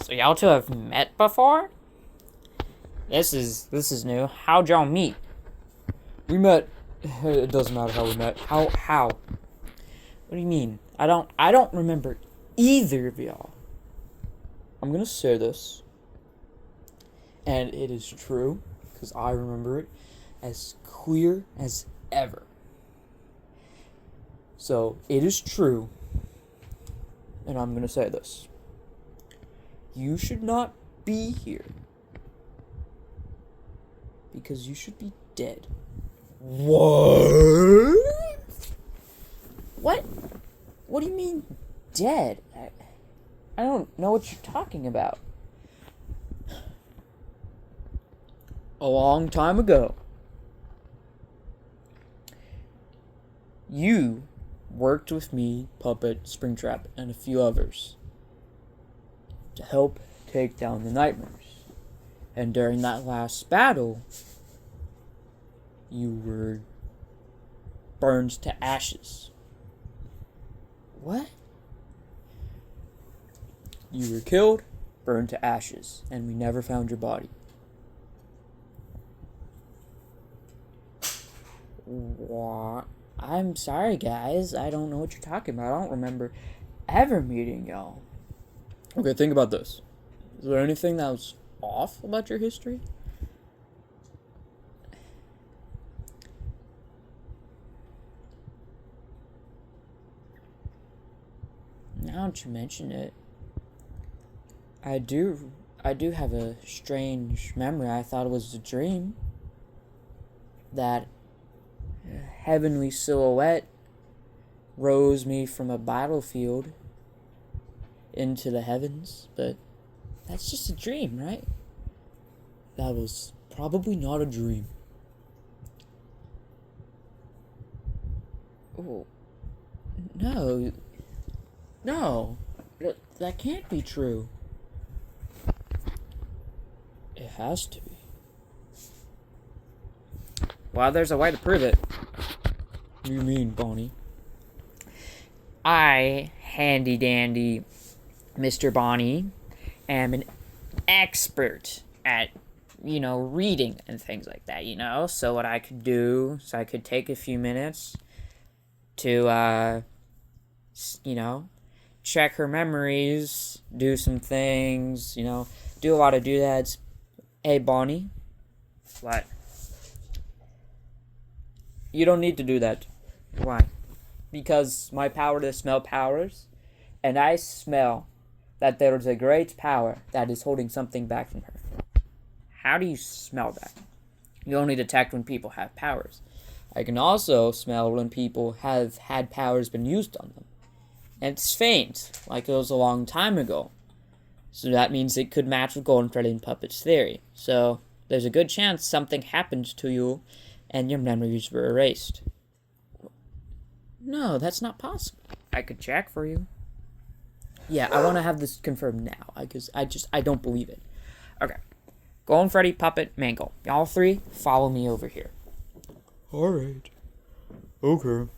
So y'all two have met before? This is new. How'd y'all meet? We met. It doesn't matter how we met. How? What do you mean? I don't remember either of y'all. I'm gonna say this, and it is true, because I remember it as clear as ever. So, it is true, and I'm gonna say this. You should not be here, because you should be dead. What? What? What do you mean dead? I don't know what you're talking about. A long time ago, you worked with me, Puppet, Springtrap, and a few others to help take down the nightmares. And during that last battle, you were burned to ashes. What? You were killed, burned to ashes, and we never found your body. What? I'm sorry, guys. I don't know what you're talking about. I don't remember ever meeting y'all. Okay, think about this. Is there anything that was off about your history? Now that you mention it, I do have a strange memory. I thought it was a dream. That heavenly silhouette rose me from a battlefield into the heavens, but that's just a dream, right? That was probably not a dream. Oh, no. No, that can't be true. It has to be. Well, there's a way to prove it. What do you mean, Bonnie? I, handy dandy Mr. Bonnie, am an expert at, reading and things like that, So what I could do is I could take a few minutes to, check her memories, do some things, do a lot of doodads. Hey, Bonnie. What? You don't need to do that. Why? Because my power to smell powers, and I smell that there is a great power that is holding something back from her. How do you smell that? You only detect when people have powers. I can also smell when people have had powers been used on them. And it's faint, like it was a long time ago. So that means it could match with Golden Freddy and Puppet's theory. So there's a good chance something happened to you and your memories were erased. No, that's not possible. I could check for you. Yeah, I want to have this confirmed now, because I don't believe it. Okay. Golden Freddy, Puppet, Mangle. Y'all three, follow me over here. Alright. Okay.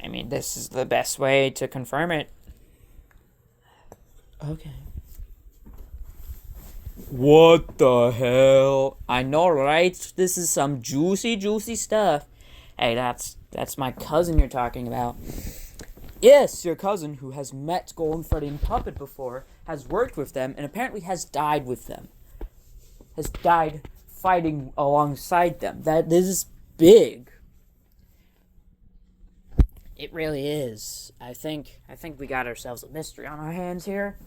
I mean, this is the best way to confirm it. Okay. What the hell? I know, right? This is some juicy stuff. Hey, that's my cousin you're talking about. Yes, your cousin, who has met Golden Freddy and Puppet before, has worked with them, and apparently has died with them. Has died fighting alongside them. This is big. It really is. I think we got ourselves a mystery on our hands here.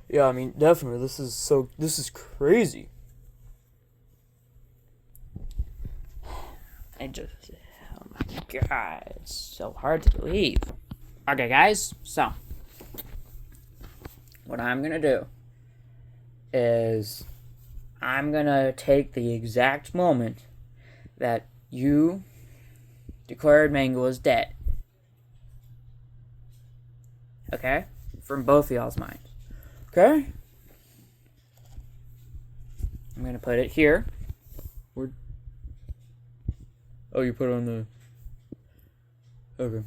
Yeah, I mean, definitely. This is crazy. Oh my god, it's so hard to believe. Okay, guys, so what I'm gonna do is I'm gonna take the exact moment that you declared Mangle as dead. Okay? From both of y'all's minds. Okay? I'm gonna put it here. Oh, you put it on the... Okay.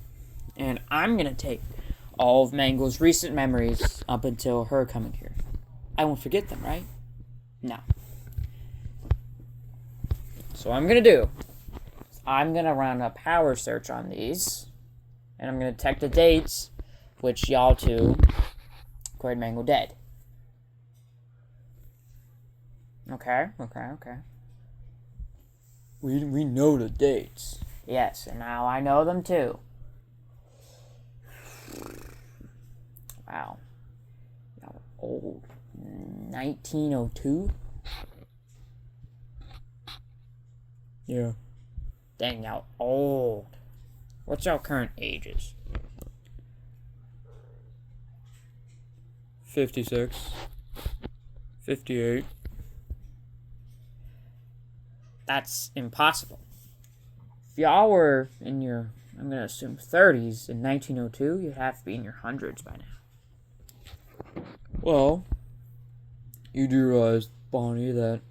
And I'm gonna take all of Mangle's recent memories up until her coming here. I won't forget them, right? No. So what I'm gonna do, I'm gonna run a power search on these, and I'm gonna check the dates, which y'all two declared Mangle dead. Okay. We know the dates. Yes, and now I know them too. Wow. Y'all old. 1902? Yeah. Dang, y'all old. What's y'all current ages? 56. 58. That's impossible. If y'all were in your, I'm gonna assume 30s in 1902, you'd have to be in your hundreds by now. Well, you do realize, Bonnie, that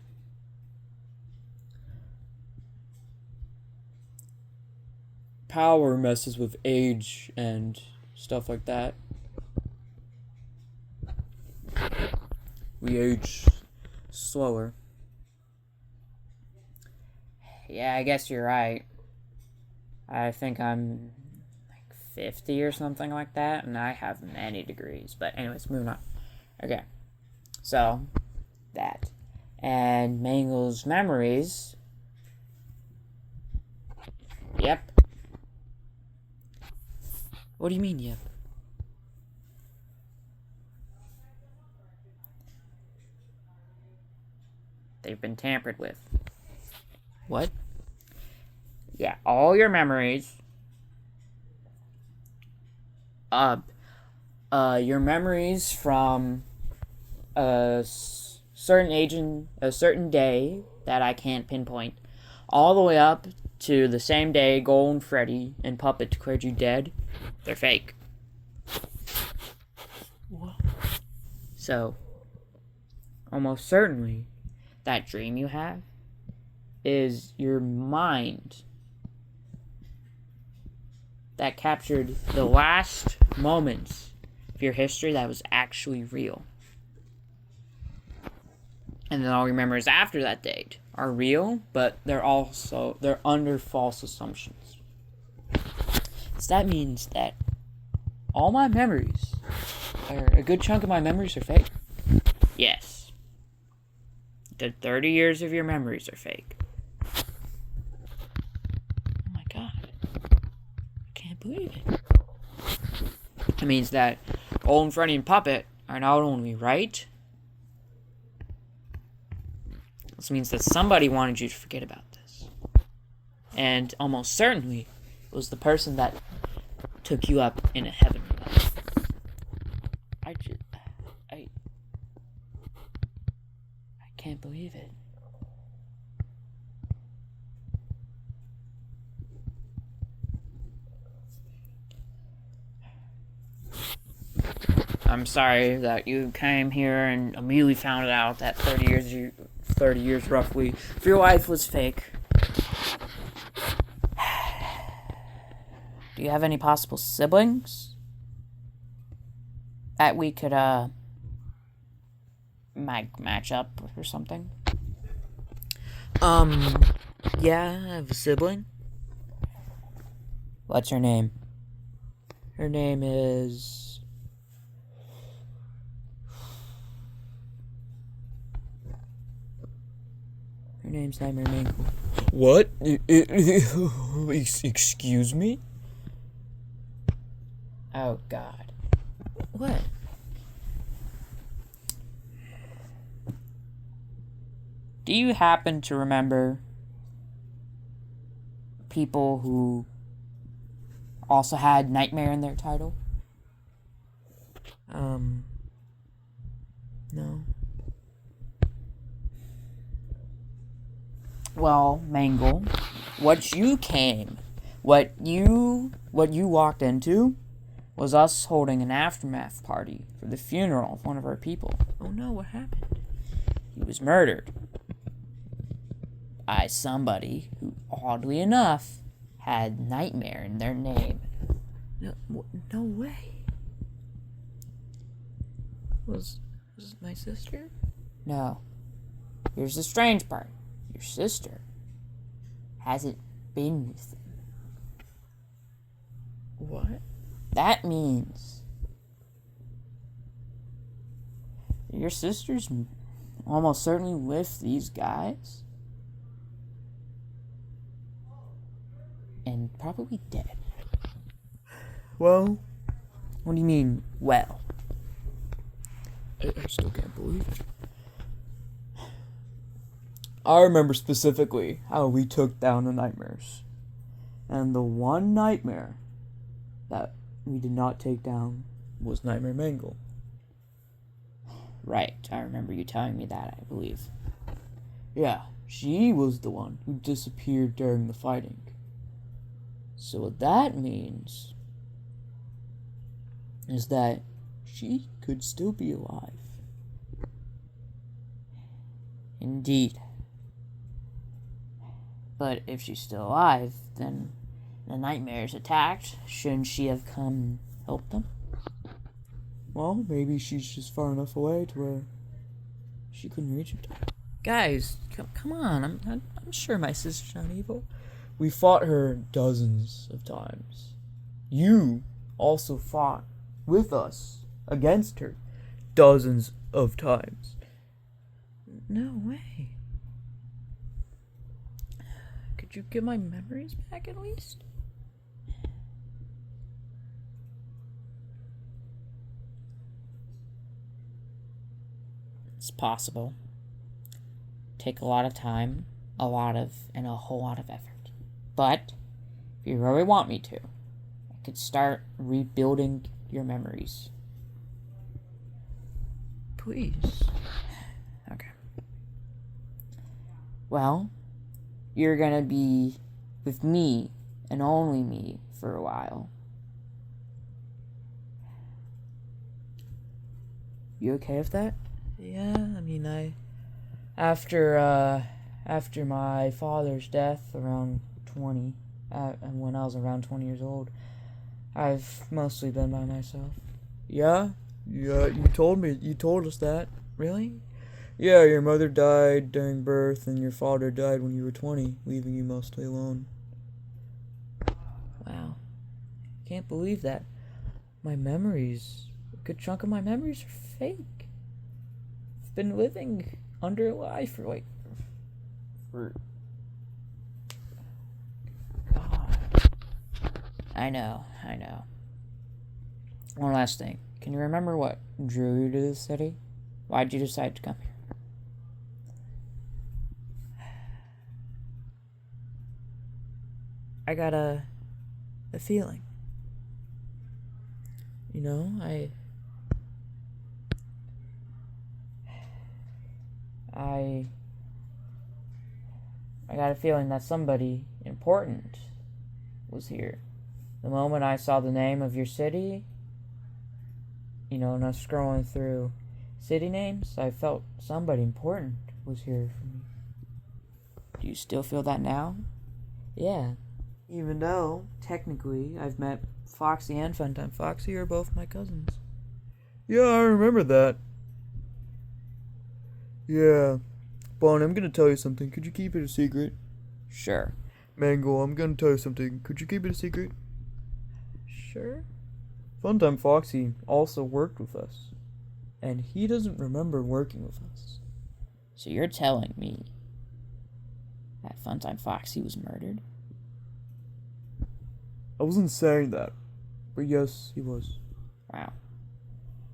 power messes with age and stuff like that. We age slower. Yeah, I guess you're right. I think I'm like 50 or something like that, and I have many degrees. But anyways, moving on. Okay. So, that. And Mangle's memories. Yep. What do you mean, yep? They've been tampered with. What? Yeah, all your memories. Your memories from a certain age and a certain day that I can't pinpoint, all the way up to the same day Golden Freddie and Puppet declared you dead, they're fake. What? So, almost certainly, that dream you have is your mind that captured the last moments of your history that was actually real. And then all your memories after that date are real, but they're under false assumptions. So that means that all my memories, or a good chunk of my memories, are fake. Yes. The 30 years of your memories are fake. Oh my god. I can't believe it. It means that Golden Freddie and Puppet are not only right. This means that somebody wanted you to forget about this. And almost certainly it was the person that took you up in a heavenly life. I can't believe it. I'm sorry that you came here and immediately found out that 30 years roughly of your life was fake. Do you have any possible siblings that we could match up or something? Yeah, I have a sibling. What's her name? Her name is... Her name's Nightmare Mangle. What? Excuse me? Oh, God. What? Do you happen to remember people who also had Nightmare in their title? No. Well, Mangle, what you walked into was us holding an aftermath party for the funeral of one of our people. Oh no, what happened? He was murdered by somebody who, oddly enough, had Nightmare in their name. No way. Was it my sister? No. Here's the strange part. Your sister hasn't been with them. What? That means your sister's almost certainly with these guys. And probably dead. Well, What do you mean, well? I still can't believe it. I remember specifically how we took down the nightmares. And the one nightmare that we did not take down was Nightmare Mangle. Right, I remember you telling me that, I believe. Yeah, she was the one who disappeared during the fighting. So what that means is that she could still be alive. Indeed. But if she's still alive, then the nightmares attacked. Shouldn't she have come and helped them? Well, maybe she's just far enough away to where she couldn't reach it. Guys, come on. I'm sure my sister's not evil. We fought her dozens of times. You also fought with us against her dozens of times. No way. Could you get my memories back at least? It's possible. Take a lot of time, and a whole lot of effort. But if you really want me to, I could start rebuilding your memories. Please. Okay. Well, you're gonna be with me and only me for a while. You okay with that? Yeah, I mean, after my father's death around 20, when I was around 20 years old, I've mostly been by myself. Yeah, you told us that. Really? Yeah, your mother died during birth and your father died when you were 20, leaving you mostly alone. Wow. Can't believe that. A good chunk of my memories are fake. I've been living under a lie for God. I know. One last thing. Can you remember what drew you to this city? Why'd you decide to come here? I got a feeling. You know, I got a feeling that somebody important was here. The moment I saw the name of your city, and I was scrolling through city names, I felt somebody important was here for me. Do you still feel that now? Yeah. Even though, technically, I've met Foxy and Funtime Foxy are both my cousins. Yeah, I remember that. Yeah. Bon, I'm gonna tell you something. Could you keep it a secret? Sure. Mango, I'm gonna tell you something. Could you keep it a secret? Sure? Funtime Foxy also worked with us. And he doesn't remember working with us. So you're telling me that Funtime Foxy was murdered? I wasn't saying that. But yes, he was. Wow.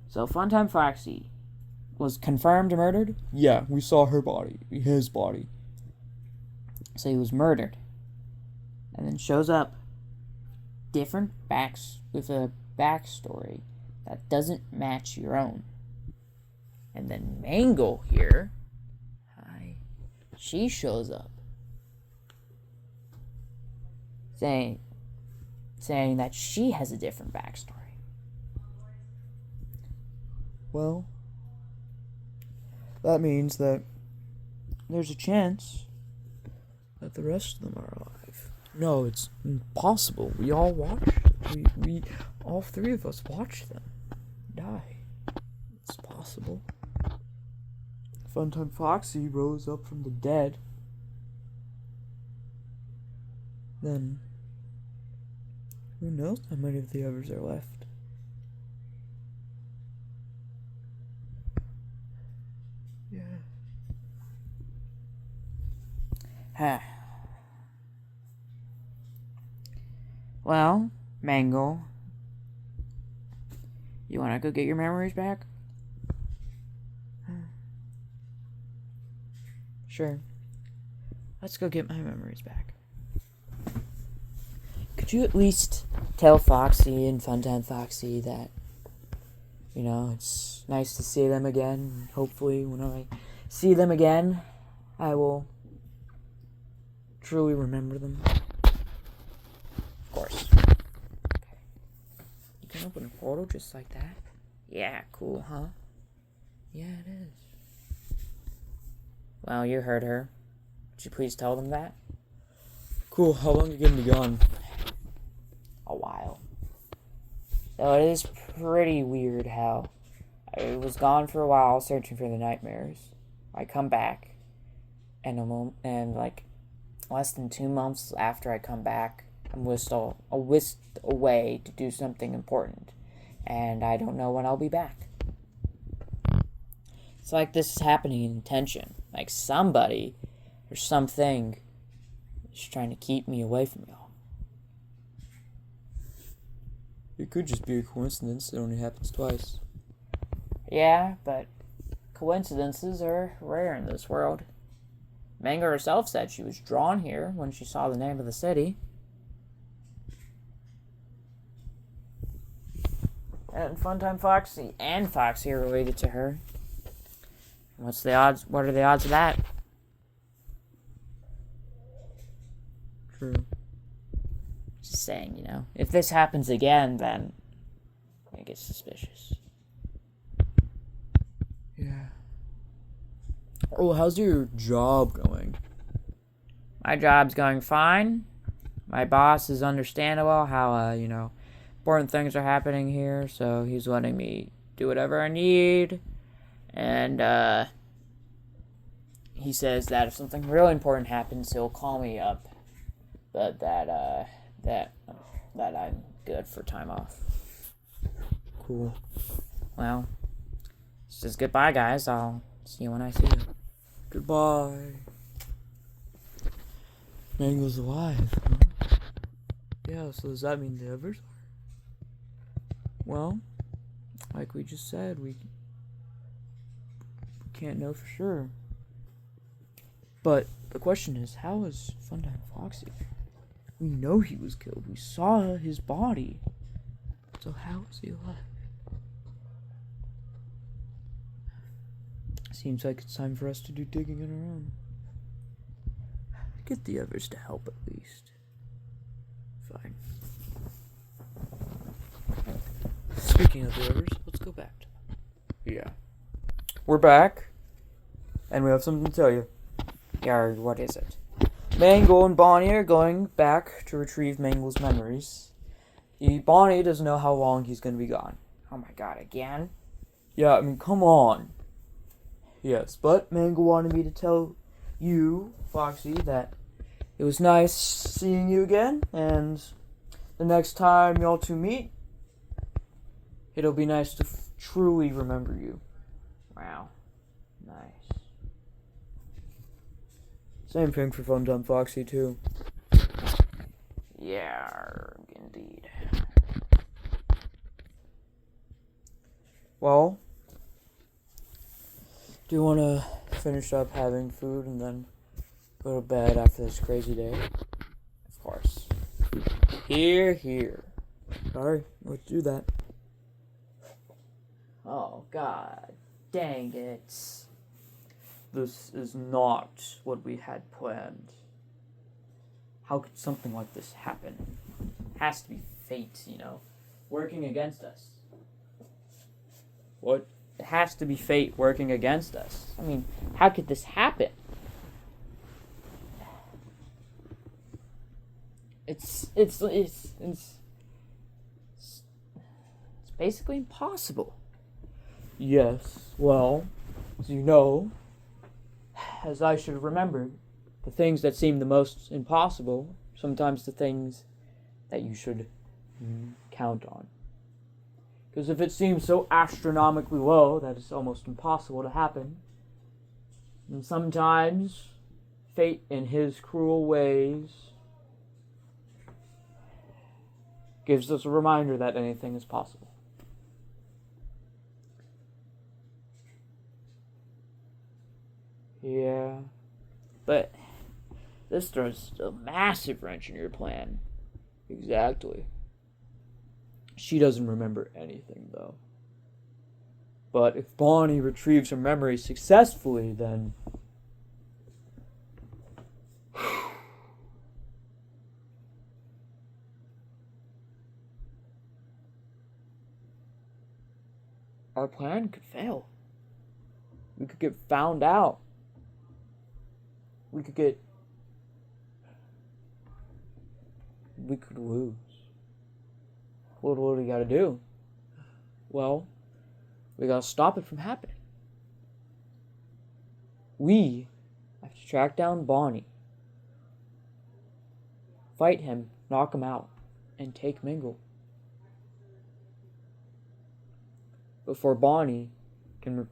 So Funtime Foxy was confirmed murdered? Yeah, we saw his body. So he was murdered. And then shows up with a backstory that doesn't match your own. And then Mangle here, she shows up saying that she has a different backstory. Well, that means that there's a chance that the rest of them are alive. No, it's impossible. We all watched. We all three of us watched them die. It's possible. Funtime Foxy rose up from the dead. Then, who knows how many of the others are left? Yeah. Huh. Well, Mangle, you want to go get your memories back? Sure. Let's go get my memories back. Could you at least tell Foxy and Funtime Foxy that, it's nice to see them again. Hopefully, when I see them again, I will truly remember them. Of course. Okay. You can open a portal just like that? Yeah, cool, huh? Yeah, it is. Well, you heard her. Would you please tell them that? Cool. How long are you gonna be gone? A while. So it is pretty weird how I was gone for a while searching for the nightmares. I come back, and like less than 2 months after I come back, I'm whisked away to do something important, and I don't know when I'll be back. It's like this is happening in intention. Like somebody or something is trying to keep me away from y'all. It could just be a coincidence. It only happens twice. Yeah, but coincidences are rare in this world. Manga herself said she was drawn here when she saw the name of the city. And Funtime Foxy and Foxy are related to her. What's the odds? What are the odds of that? True. Just saying, if this happens again, then I get suspicious. Yeah. Oh, how's your job going? My job's going fine. My boss is understandable how, important things are happening here, so he's letting me do whatever I need. And, he says that if something really important happens, he'll call me up. But that I'm good for time off. Cool. Well, it's just goodbye, guys. I'll see you when I see you. Goodbye. Mangle's alive, huh? Yeah, so does that mean the others are? Well, like we just said, we can't know for sure. But the question is, how is Funtime Foxy? We know he was killed. We saw his body. So how is he alive? Seems like it's time for us to do digging on our own. Get the others to help at least. Fine. Speaking of the others, let's go back to them. Yeah. We're back. And we have something to tell you. Yeah, what is it? Mangle and Bonnie are going back to retrieve Mangle's memories. Bonnie doesn't know how long he's going to be gone. Oh my god, again? Yeah, come on. Yes, but Mangle wanted me to tell you, Foxy, that it was nice seeing you again, and the next time y'all two meet, it'll be nice to truly remember you. Wow. Nice. Same thing for Funtime Foxy, too. Yeah, indeed. Well, do you want to finish up having food and then go to bed after this crazy day? Of course. Here, here. Sorry, let's do that. Oh, god. Dang it. This is not what we had planned. How could something like this happen? It has to be fate, working against us. What? It has to be fate working against us. How could this happen? It's basically impossible. Yes, well, as you know, as I should have remembered, the things that seem the most impossible, sometimes the things that you should count on. Because if it seems so astronomically low that it's almost impossible to happen, then sometimes fate in his cruel ways gives us a reminder that anything is possible. Yeah, but this throws a massive wrench in your plan. Exactly. She doesn't remember anything, though. But if Bonnie retrieves her memory successfully, then our plan could fail. We could get found out. We could lose. What do we gotta do? Well, we gotta stop it from happening. We have to track down Bonnie, fight him, knock him out, and take Mingle before Bonnie can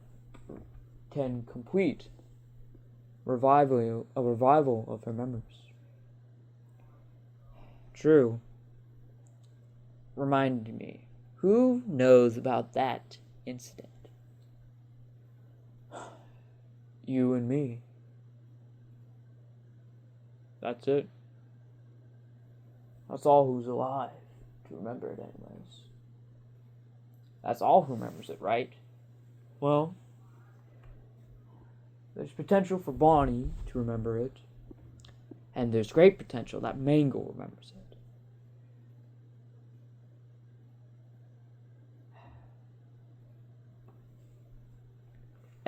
complete a revival of her memories. True. Remind me, who knows about that incident? You and me. That's it. That's all who's alive to remember it, anyways. That's all who remembers it, right? Well, there's potential for Bonnie to remember it, and there's great potential that Mangle remembers it.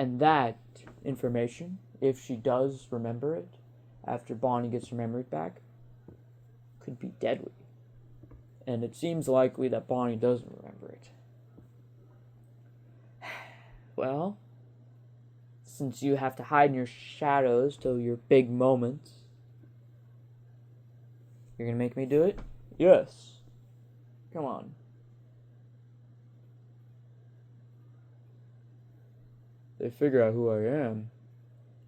And that information, if she does remember it, after Bonnie gets her memory back, could be deadly. And it seems likely that Bonnie doesn't remember it. Well, since you have to hide in your shadows till your big moments, you're gonna make me do it? Yes. Come on. They figure out who I am.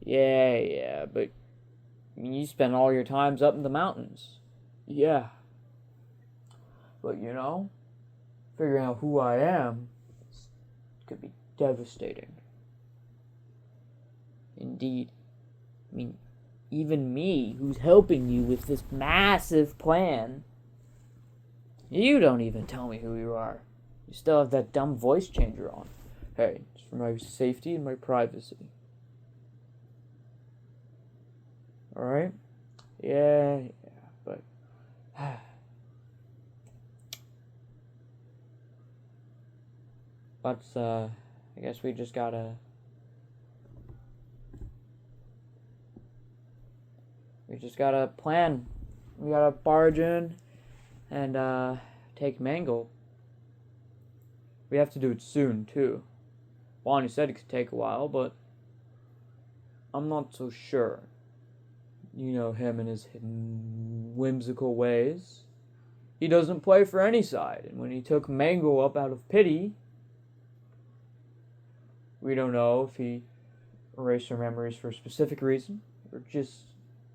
Yeah, but you spend all your times up in the mountains. Yeah. But figuring out who I am could be devastating. Indeed. I mean, even me, who's helping you with this massive plan, you don't even tell me who you are. You still have that dumb voice changer on. Hey, it's for my safety and my privacy. Alright? Yeah, but I guess we just gotta plan. We gotta barge in and take Mangle. We have to do it soon too. Bonnie said it could take a while, but I'm not so sure. You know him and his whimsical ways. He doesn't play for any side, and when he took Mangle up out of pity, we don't know if he erased her memories for a specific reason, or just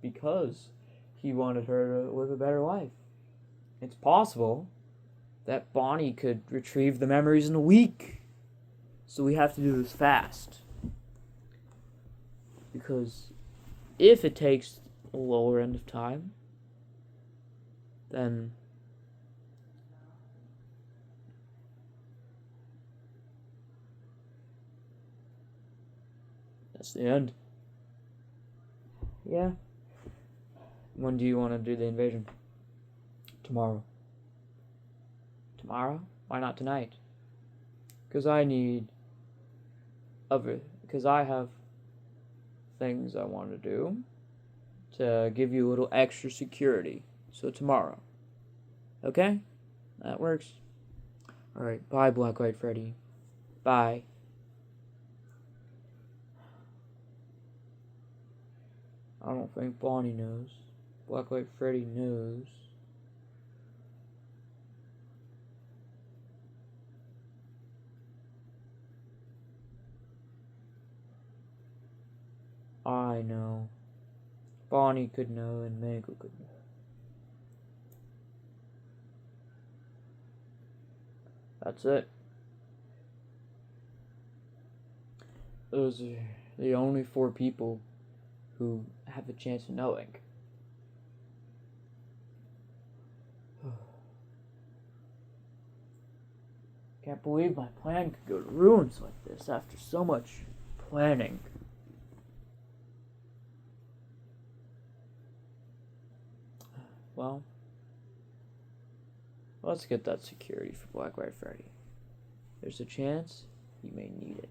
because he wanted her to live a better life. It's possible that Bonnie could retrieve the memories in a week. So we have to do this fast. Because if it takes a lower end of time, then that's the end. Yeah. When do you want to do the invasion? Tomorrow. Tomorrow? Why not tonight? Because I have things I want to do to give you a little extra security. So tomorrow. Okay? That works. Alright, bye, Black White Freddy. Bye. I don't think Bonnie knows. Black White Freddy knows. I know. Bonnie could know and Mango could know. That's it. Those are the only 4 people who have a chance of knowing. Can't believe my plan could go to ruins like this after so much planning. Well, let's get that security for Black White Freddy. There's a chance he may need it.